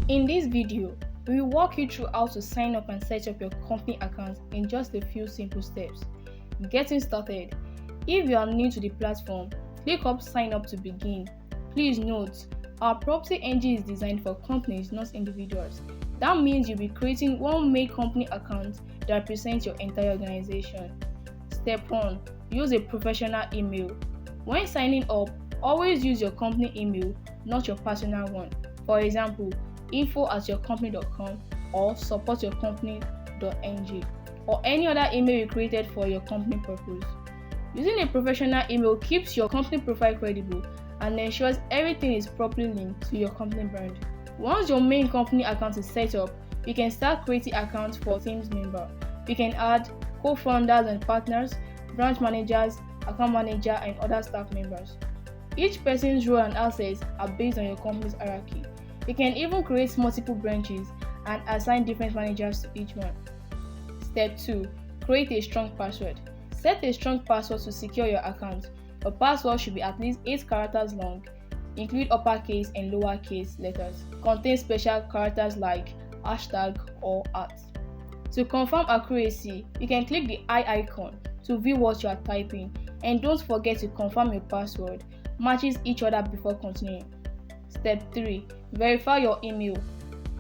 In this video, we will walk you through how to sign up and set up your company account in just a few simple steps. Getting started. If you are new to the platform, click up sign up to begin. Please note, our Property NG is designed for companies, not individuals. That means you'll be creating one main company account that represents your entire organization. Step 1. Use a professional email. When signing up, always use your company email, not your personal one. For example, info@yourcompany.com or support.yourcompany.ng or any other email you created for your company purpose. Using a professional email keeps your company profile credible and ensures everything is properly linked to your company brand. Once your main company account is set up, you can start creating accounts for teams members. You can add co-founders and partners, branch managers, account manager, and other staff members. Each person's role and assets are based on your company's hierarchy. You can even create multiple branches and assign different managers to each one. Step 2. Create a strong password. Set a strong password to secure your account. Your password should be at least 8 characters long, include uppercase and lowercase letters, contain special characters like hashtag or @ To confirm accuracy, you can click the eye icon to view what you are typing, and don't forget to confirm your password matches each other before continuing. Step 3. Verify your email.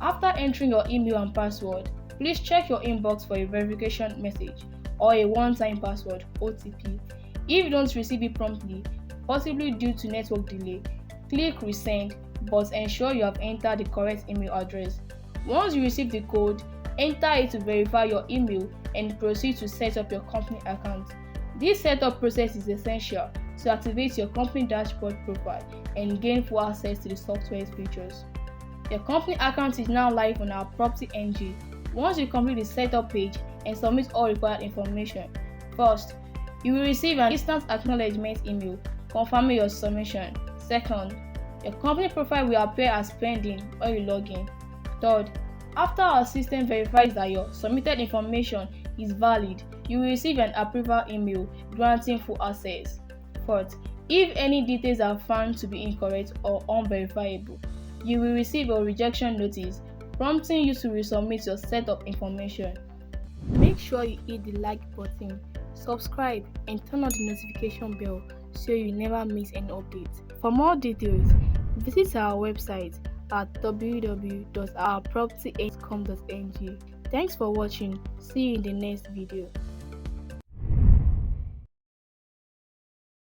After entering your email and password, please check your inbox for a verification message or a one-time password (OTP). If you don't receive it promptly, possibly due to network delay, click resend, but ensure you have entered the correct email address. Once you receive the code, enter it to verify your email and proceed to set up your company account. This setup process is essential to activate your company dashboard profile and gain full access to the software's features. Your company account is now live on our Property NG. Once you complete the setup page and submit all required information, first, you will receive an instant acknowledgement email confirming your submission. Second, your company profile will appear as pending when you log in. Third, after our system verifies that your submitted information is valid, you will receive an approval email granting full access. Fourth, if any details are found to be incorrect or unverifiable, you will receive a rejection notice prompting you to resubmit your setup information. Make sure you hit the like button, subscribe, and turn on the notification bell so you never miss an update. For more details, visit our website at www.ourproperty.com.ng. Thanks for watching. See you in the next video.